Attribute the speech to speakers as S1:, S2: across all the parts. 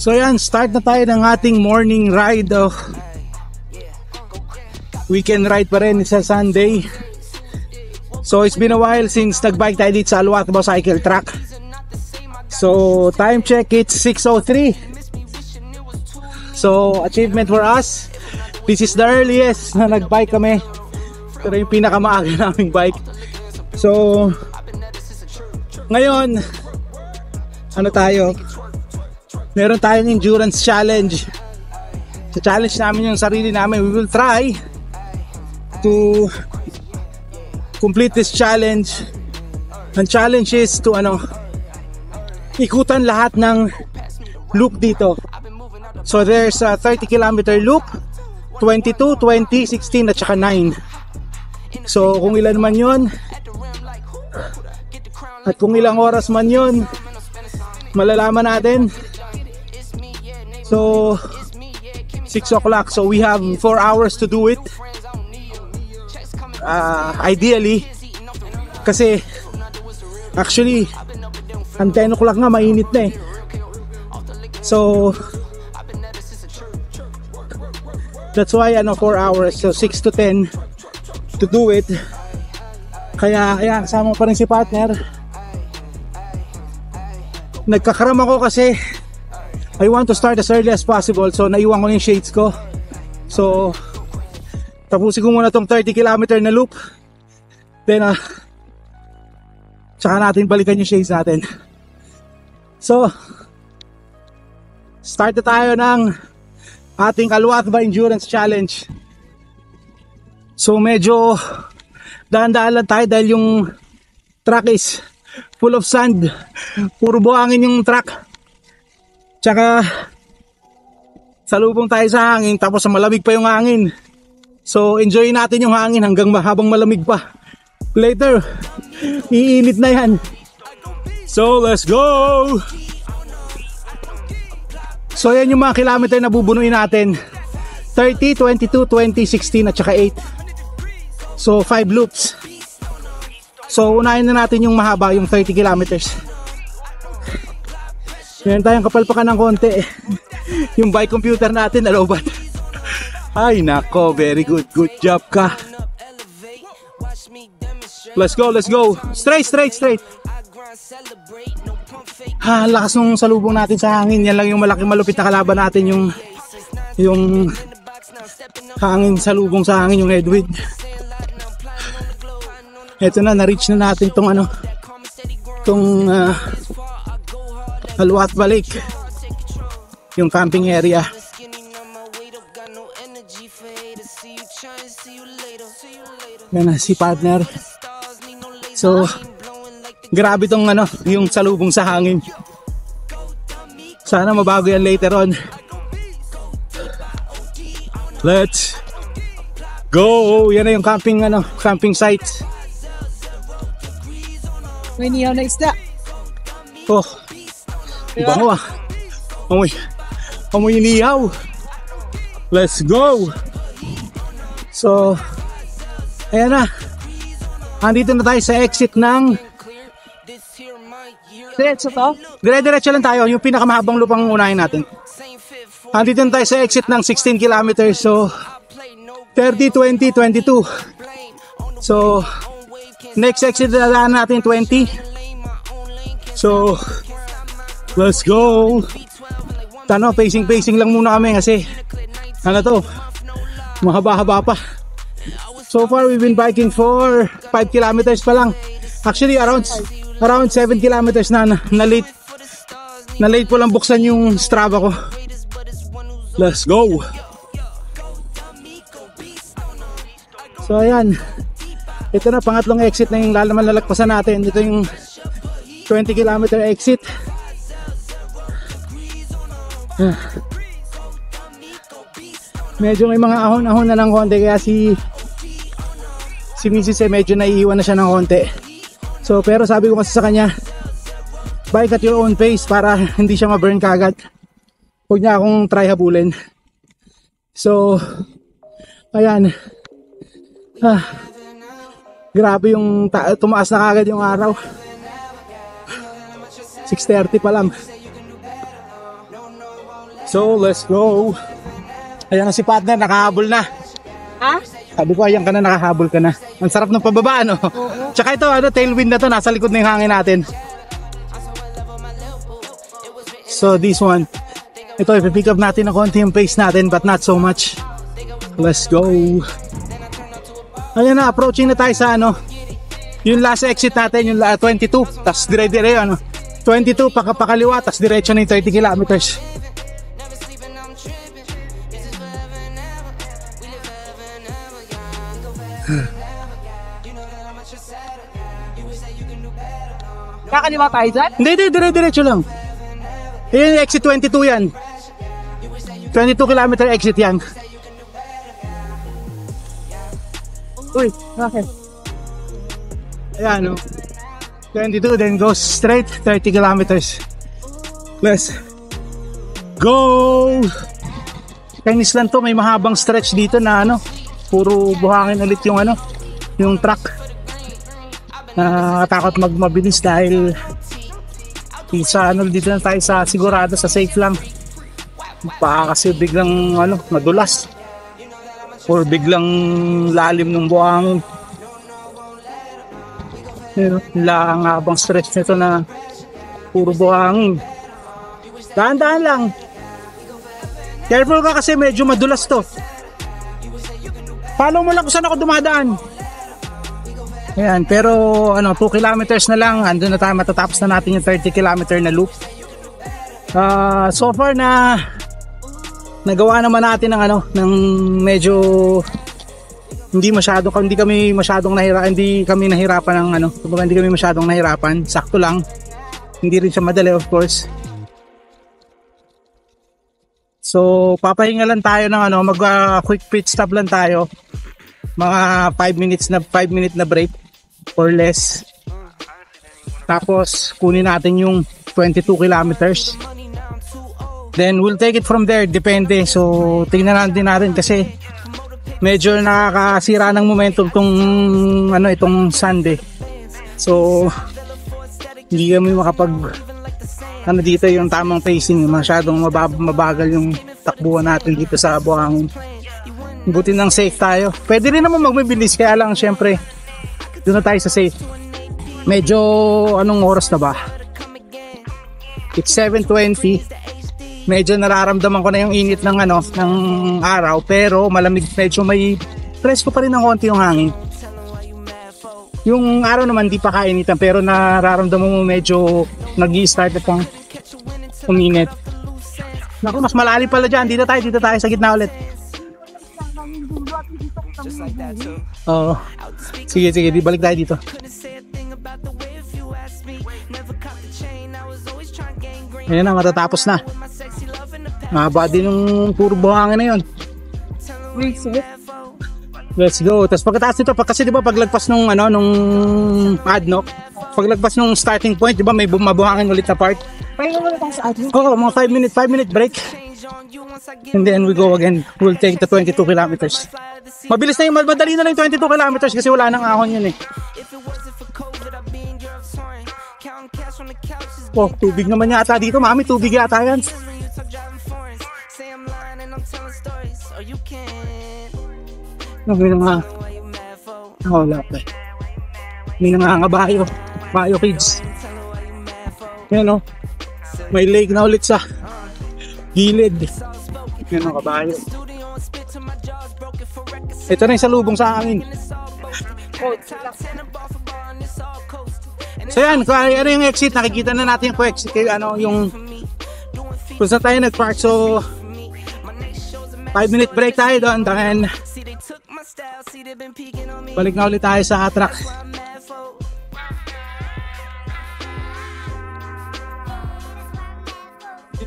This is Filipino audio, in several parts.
S1: So yan, start na tayo ng ating morning ride. Weekend ride pa rin sa Sunday. So it's been a while since nagbike tayo dito sa Aluat Cycle Track. So time check, it's 6:03. So achievement for us. This is the earliest na nagbike kami. Pero yung pinakamaaga naming bike. So ngayon, ano tayo? Meron tayong endurance challenge. Sa challenge namin yung sarili namin. We will try to complete this challenge. Ang challenge is to ikutan lahat ng loop dito. So there's a 30 kilometer loop, 22, 20, 16 at saka 9. So kung ilan man yun at kung ilang oras man yun, malalaman natin. So 6 o'clock, so we have 4 hours to do it. Ideally, kasi actually ang 10 o'clock nga mainit na eh. So that's why 4 hours, so 6 to 10 to do it. Kaya ayan, kasama pa rin si partner. Nagkakaram ako kasi I want to start as early as possible. So naiwan ko yung shades ko. So tapusin ko muna tong 30 kilometer na loop. Then tsaka natin balikan yung shades natin. So start na tayo ng ating Aluat Endurance Challenge. So medyo dahan-dahan lang tayo dahil yung track is full of sand. Puro buhangin yung track. Tsaka salubong tayo sa hangin, tapos malamig pa yung hangin. So enjoy natin yung hangin hanggang habang malamig pa. Later, iinit na yan. So let's go! So yan yung mga kilometer na bubunuin natin. 30, 22, 20, 16 at saka 8. So 5 loops. So unahin na natin yung mahaba, yung 30 kilometers. Meron tayong kapalpakan ng konti. Yung bike computer natin nalobat. Ay nako, very good. Good job ka. Let's go, let's go. Straight. Lakas nung salubong natin sa hangin. Yan lang yung malupit na kalaban natin, yung hangin, salubong sa hangin, yung headwind. Eto na, na-reach na natin tong Aluat Lake, yung camping area. Yan na si partner. So grabe tong yung salubong sa hangin. Sana mabago yan later on. Let's go. Yan na yung camping site.
S2: May niyaw na isda.
S1: Oh, bango ah. Amoy niyaw. Let's go. So ayan na. Andito na tayo sa exit ng
S2: Diretso to?
S1: Dire-diretso lang tayo. Yung pinakamahabang lupang unahin natin. Andito na tayo sa exit ng 16 kilometers. So 30, 20, 22. So next exit na natin 20. So let's go. Pacing lang muna kami kasi mahaba-haba pa. So far we've been biking for 5 kilometers pa lang. Actually around 7 kilometers na late ko lang buksan yung Strava ko. Let's go. So ayan, ito na pangatlong exit na yung lalagpasan natin. Ito yung 20 kilometer exit. Medyo may mga ahon-ahon na ng konti, kaya si Mrs. medyo naiiwan na siya ng konti. So pero sabi ko kasi sa kanya, bike at your own pace para hindi siya ma-burn kagad. Huwag niya akong try habulin. So ayan, grabe yung tumaas na kagad yung araw. 6:30 pa lang. So, let's go. Ayan na si partner, nakahabol na.
S2: Ha?
S1: Sabi ko, ayan ka na, nakahabol ka na. Ang sarap ng pababa, no?
S2: Oo.
S1: Tsaka ito, tailwind na to, nasa likod na yung hangin natin. So, this one. Ito, ipipick up natin na konti yung pace natin, but not so much. Let's go. Ayan na, approaching na tayo sa yung last exit natin, yung 22. Tapos dire-dire, 22, pakaliwa, tapos diretso na yung 30 kilometers.
S2: Kakaliwa tayo dyan?
S1: Hindi, dire-diretso lang. Yung exit 22 yan. 22 kilometer exit yan.
S2: Uy, bakit?
S1: Ayan, 22, then goes straight 30 kilometers. Let's go! Chinese lang to, may mahabang stretch dito na puro buhangin ulit yung truck. Nakatakot magmabilis dahil dito na tayo sa sigurado, sa safe lang. Baka kasi biglang madulas or biglang lalim ng buhangin. Ang habang stretch nito na puro buhangin. Dahan-dahan lang. Careful ka kasi medyo madulas to. Follow mo lang kung saan ako dumadaan. Ayan, pero 2 kilometers na lang, andun na tayo, matatapos na natin yung 30 kilometer na loop. So far na nagawa naman natin ng medyo hindi kami masyadong nahirapan hindi kami masyadong nahirapan, sakto lang. Hindi rin siya madali, of course. So papahinga lang tayo ng quick pit stop lang tayo. Mga 5 minute na break or less. Tapos kunin natin yung 22 kilometers. Then we'll take it from there, depende. So tingnan natin kasi medyo nakakasira ng momentum itong Sunday. So hindi kami makapag dito yung tamang pacing, masyadong mabagal yung takbuhan natin dito sa buhangin. Buti nang safe tayo. Pwede rin naman magbibilis, kaya lang syempre doon na tayo sa safe. Medyo anong oras na ba? It's 7:20. Medyo nararamdaman ko na yung init ng araw, pero malamig, medyo may presko pa rin ng konti yung hangin. Yung araw naman di pa kainitan, pero nararamdaman mo medyo nag-i-start na pang uminit. Naku, mas malalim pala dyan. Dito tayo sa gitna ulit. Oo. Sige, di balik tayo dito. Ayan na, matatapos na. Mahaba din yung puro buhangin na yun. Let's go. Tapos pagkataas nito, kasi di ba paglagpas nung ADNOC, paglagpas nung starting point, di ba may mabuhangin ulit na part?
S2: Pahinga mo na tayo sa atin.
S1: Oo, mga 5 minute break. And then we go again. We'll take the 22 kilometers. Mabilis na yung, madali na lang yung 22 kilometers kasi wala nang ahon yun eh. Oh, tubig naman yata dito, mami. Tubig yata yan. May wala pa. May nangangabayo. Bayo kids. Yan o. May lake na ulit sa gilid. Yan o, kabayo. Ito na yung salubong sa amin. So yan, yung exit, nakikita na natin yung exit, yung kung saan tayo nag-park. So 5 minute break tayo doon, then balik na ulit tayo sa truck.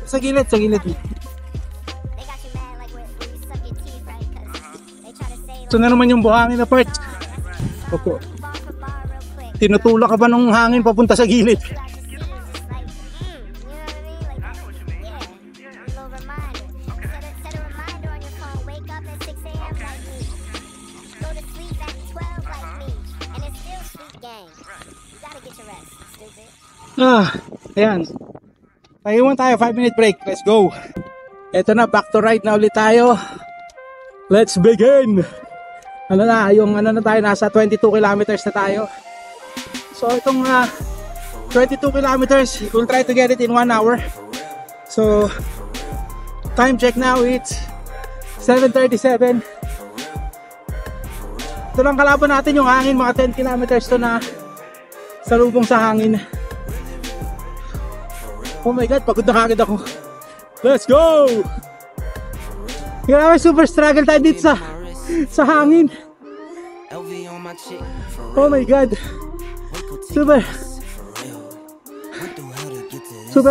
S1: Sa gilid. Ito na naman yung buhangin na part. Opo. Tinutulak ka ba ng hangin papunta sa gilid? Ayan. Tayo 5 minute break. Let's go. Eto na, back to right na ulit tayo. Let's begin! Ano na, yung ano na tayo, nasa 22 kilometers na tayo. So itong 22 kilometers, we'll try to get it in 1 hour. So, time check now, it's 7:37. Ito lang kalaban natin yung hangin, mga 10 kilometers to na salubong sa hangin. Oh my god, pagod na kagad ako. Let's go! Grabe, super struggle tayo dito sa hangin. Oh my god. Super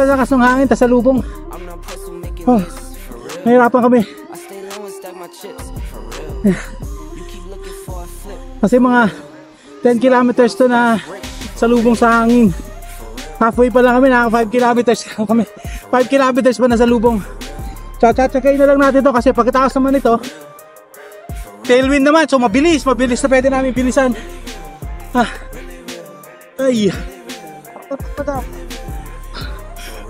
S1: lakas ng hangin, tas salubong. Oh, nahirapan kami. Kasi mga 10 kilometers to na salubong sa hangin. Halfway pa lang kami, naka 5 kilometers kami. 5 kilometers pa na salubong. Tsakain na lang natin to kasi pagkatapos naman ito, tailwind naman, so mabilis na pwede namin bilisan. Ay,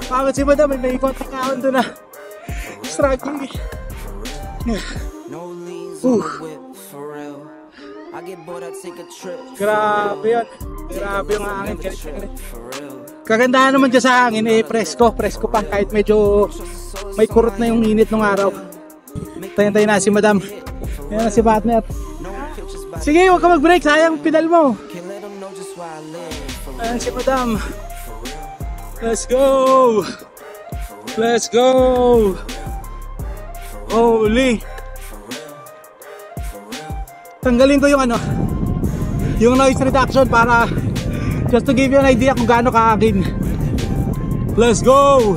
S1: pagod si madam, may kontak kaon doon na struggling. Grabe yun. Grabe yung hangin. Kagandahan naman dyan sa hangin, presko pa kahit medyo may kurot na yung init ng araw. Tayo na si madam. Ayan na si partner. Sige, huwag ka mag-break, sayang pedal mo. Ayan si madam. Let's go. Holy. Tanggalin ko yung yung noise reduction para just to give you an idea kung gaano ka-akin. Let's go.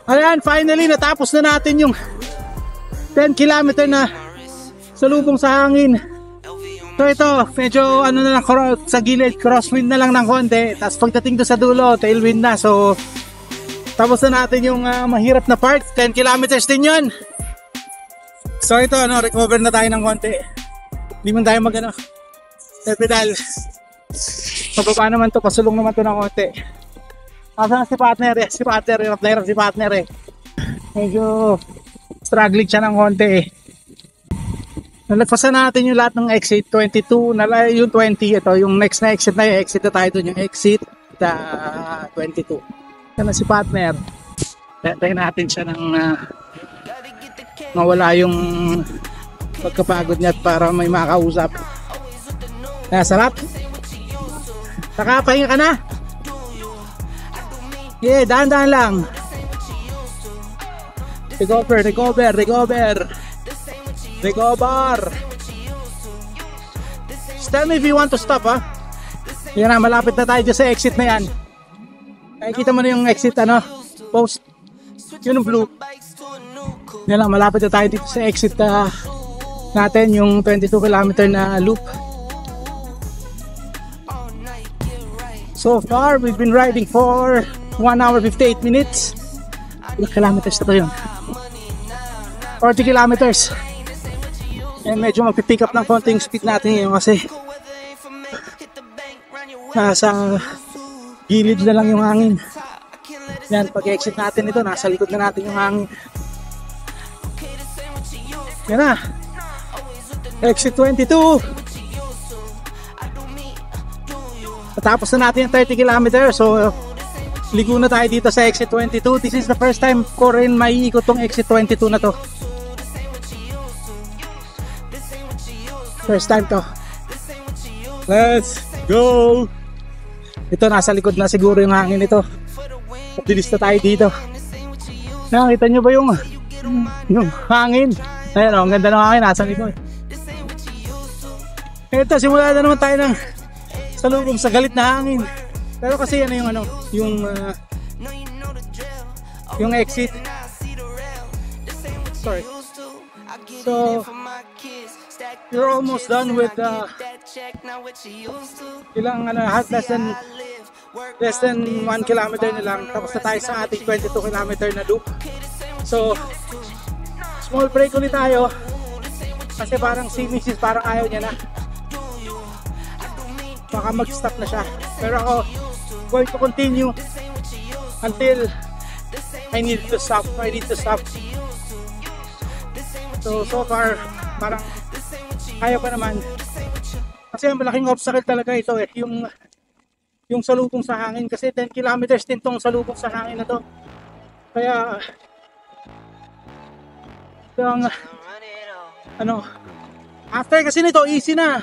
S1: Ayan, finally natapos na natin yung 10 kilometer na salubong sa hangin. So ito, medyo na lang sa gilid, crosswind na lang ng konti. Tapos pagdating doon sa dulo, tailwind na. So tapos na natin yung mahirap na part. 10 kilometers din yun. So ito, recover na tayo ng konti. Hindi man tayo pedal. Pababa naman to, pasulong naman to ng konti. Asa si partner eh. Si partner eh. Medyo struggling siya ng konti eh. Nalagpasan natin yung lahat ng exit 22, yung 20, ito yung next na exit na yung exit na tayo doon, yung exit 22. Yan na si partner. Tayo natin siya ng mawala yung pagkapagod niya para may makausap. Sarap. Nakapahinga ka na? Yeah, dahan-dahan lang. Recover. Just tell me if you want to stop, ha? Yan na, malapit na tayo dyan sa exit na yan. Nakikita mo na yung exit, post. Yun yung blue. Yan lang, malapit na tayo dito sa exit natin, yung 22 kilometer na loop. So far, we've been riding for 1 hour 58 minutes. Ilang kilometers na to yun? 40 kilometers. And medyo magpipick up ng konting speed natin ngayon kasi nasa gilid na lang yung hangin. Yan, pag-exit natin ito, nasa likod na natin yung hangin. Yan na. Exit 22. Tapos na natin yung 30 kilometers. So, ligo na tayo dito sa exit 22. This is the first time ko rin maiikot tong exit 22 na to. First time to. Let's go. Ito, nasa likod na siguro yung hangin nito. Bilis na tayo dito. Nakita nyo ba yung hangin? Ayan, ang ganda ng hangin, nasa likod. Ito, simula na naman tayo ng salubong sa galit na hangin. Pero kasi yung exit. Sorry. So you're almost done with less than 1 kilometer na lang, tapos na tayo sa ating 22 kilometer na loop. So small break ulit tayo kasi parang si Mrs. parang ayaw niya na, baka mag-stop na siya, pero ako going to continue until I need to stop. So far, parang kaya pa naman. Kasi ang malaking obstacle talaga ito eh, yung salubong sa hangin. Kasi 10 kilometers din tong salubong sa hangin na to. Kaya, yung, after kasi nito, easy na.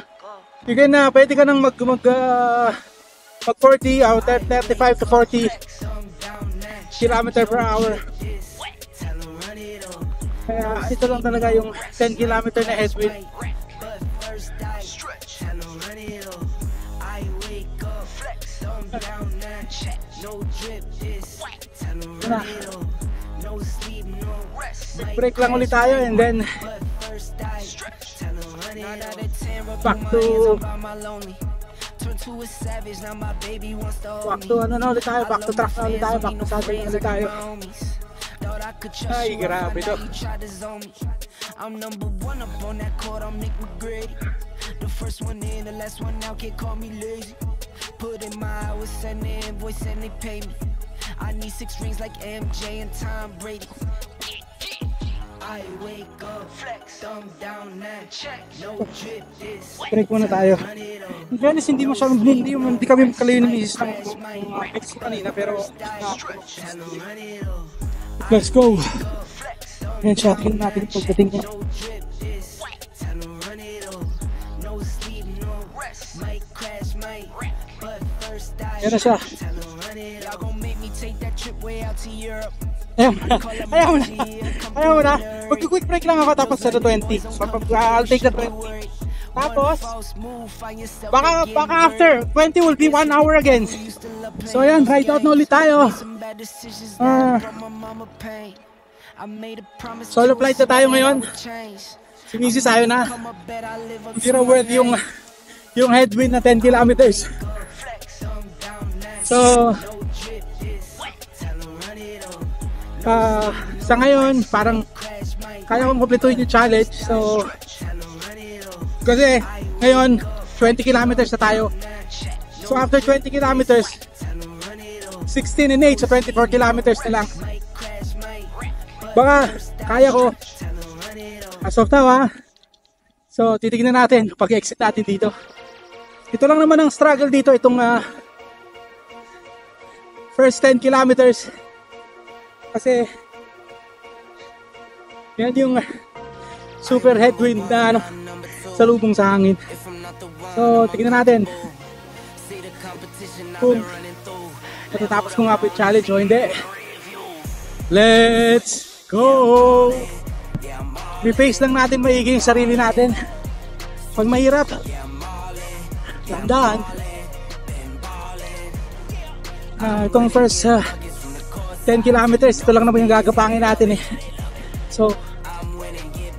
S1: Pwede ka nang mag 40 or 35 to 40 kilometer per hour. Kaya ito lang talaga yung 10 kilometer na headwind. Break lang ulit tayo and then back to back to track na ulit tayo, back to saddle na ulit tayo. Ay, grabe to. I'm number one up on that court, I'm Nick McGrady. The first one in, the last one out, can't call me lazy. Put in my hours, send the invoice and they pay me. I need 6 rings like MJ and Tom Brady. I wake up, flex, thumb down that check, no drip this. Break muna tayo. In fairness, hindi kami makalayo ng misis ng ex kanina, pero let's go. Yan, shotgun natin pagdating niya. Yan na siya. Ayaw mo na. Mag-quick break lang ako tapos sa 20. I'll take the 20. Tapos, baka after 20 will be 1 hour again. So ayan, ride out na ulit tayo. Solo flight na tayo ngayon. Si Mrs. ayaw na. Hindi raw worth yung headwind na 10 kilometers. So sa ngayon parang kaya kong kumpletuhin yung challenge. So kasi ngayon 20 kilometers na tayo. So after 20 kilometers 16 and 8, so 24 kilometers na lang. Baka kaya ko as of now ha. So titignan natin pag exit natin dito. Ito lang naman ang struggle dito, itong first 10 kilometers. Kasi yan yung super headwind na salubong sa hangin. So tignan natin kung matatapos ko nga po yung challenge o hindi. Let's go! Repace lang natin maigi yung sarili natin. Pag mahirap, dahan-dahan. Itong first 10 kilometers, ito lang naman yung gagapangin natin eh. So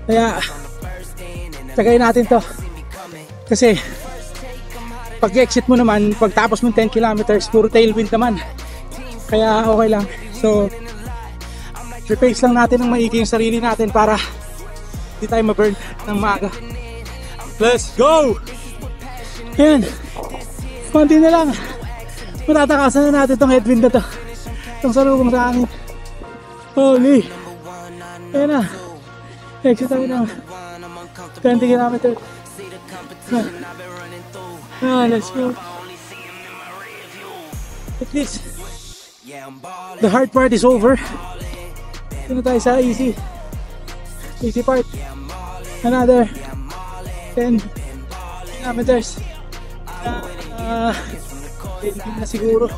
S1: kaya tagayin natin to. Kasi pag exit mo naman, pagtapos mo 10 kilometers, puro tailwind naman. Kaya okay lang. So repace lang natin ng maigi yung sarili natin para hindi tayo ma-burn ng maaga. Let's go! Yan, konti na lang. Matatakasan na natin itong headwind na to, itong salubong sa akin. Holy, yan na, exit tayo ng 20 kilometers. Let's go. At least the hard part is over. Ito na tayo sa easy part. Another 10 kilometers. Hindi na siguro.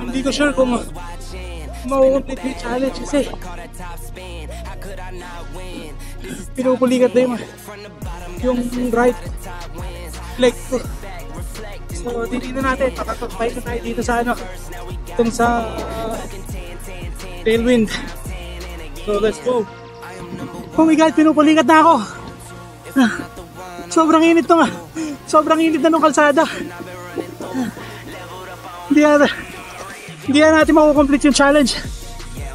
S1: Hindi ko sure kung mauumpit yung challenge kasi pinupulikat na yung right leg ko. So titignan natin, pakapag-fight na tayo dito sa itong sa tailwind. So let's go. Oh my god, pinupulikat na ako. Sobrang init to nga. Sobrang init na nung kalsada. Hindi na natin makukomplete yung challenge.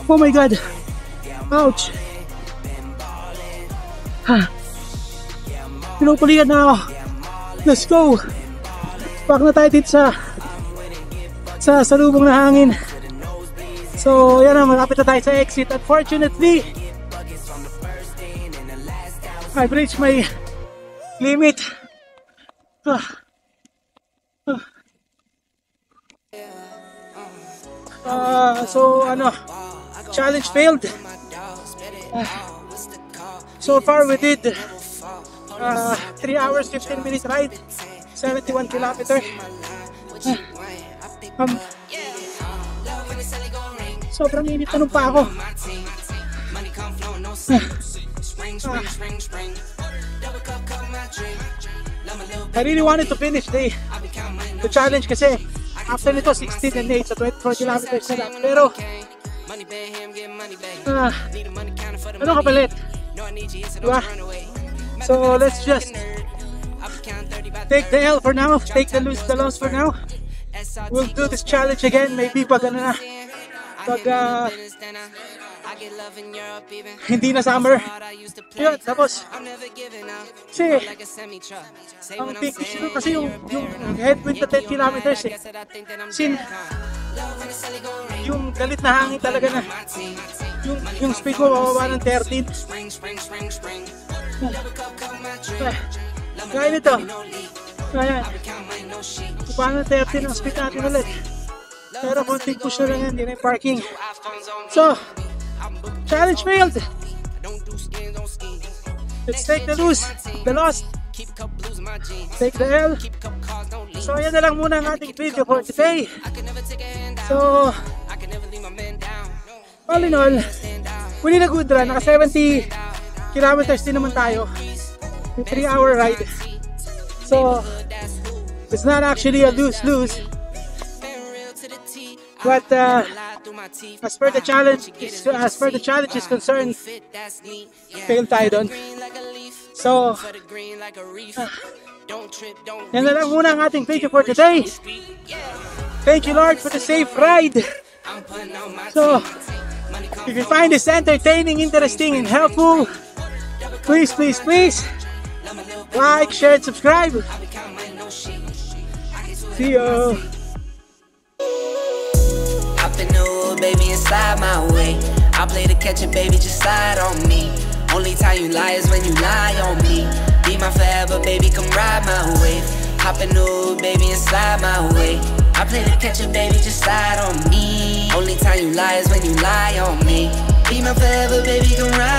S1: Oh my god. Ouch. Pinupulihan na ako. Let's go! Back na tayo dito sa salubong na hangin. So, yan na, malapit na tayo sa exit. Unfortunately, I've reached my limit. So, challenge failed. So far, we did 3 hours, 15 minutes ride, 71 kilometer. Sobrang init na pa ako. I really wanted to finish the challenge kasi after nito 16 and 8 so 24 kilometers na lang. Pero ano kapalit? Diba? So let's just take the L for now, take the loss for now. We'll do this challenge again, maybe pag hindi na summer. Yun, tapos kasi ang big issue kasi yung headwind na 10 kilometers yung galit na hangin talaga na yung speed ko bababa ng 13. Kaya nito. Kaya paano 13 ang speed natin ulit. Pero konting push na lang yan, hindi na yung parking. So, challenge failed. Let's take the loss. Take the L. So, yan na lang muna ang ating video for today. So, all in all, we did a good run. Naka 70 kilometers din naman tayo. 3-hour ride. So, it's not actually a lose-lose. But as per the challenge is concerned, fail tayo doon. So, yan na lang muna ang ating video for today. Thank you, Lord, for the safe ride. So, if you find this entertaining, interesting, and helpful, please like, share, and subscribe. See you.
S3: Baby, inside my way. I play the catch it, baby, just slide on me. Only time you lie is when you lie on me. Be my forever, baby, come ride my wave. Hop in new, baby, inside my way. I play the catch it, baby, just slide on me. Only time you lie is when you lie on me. Be my forever, baby, come ride.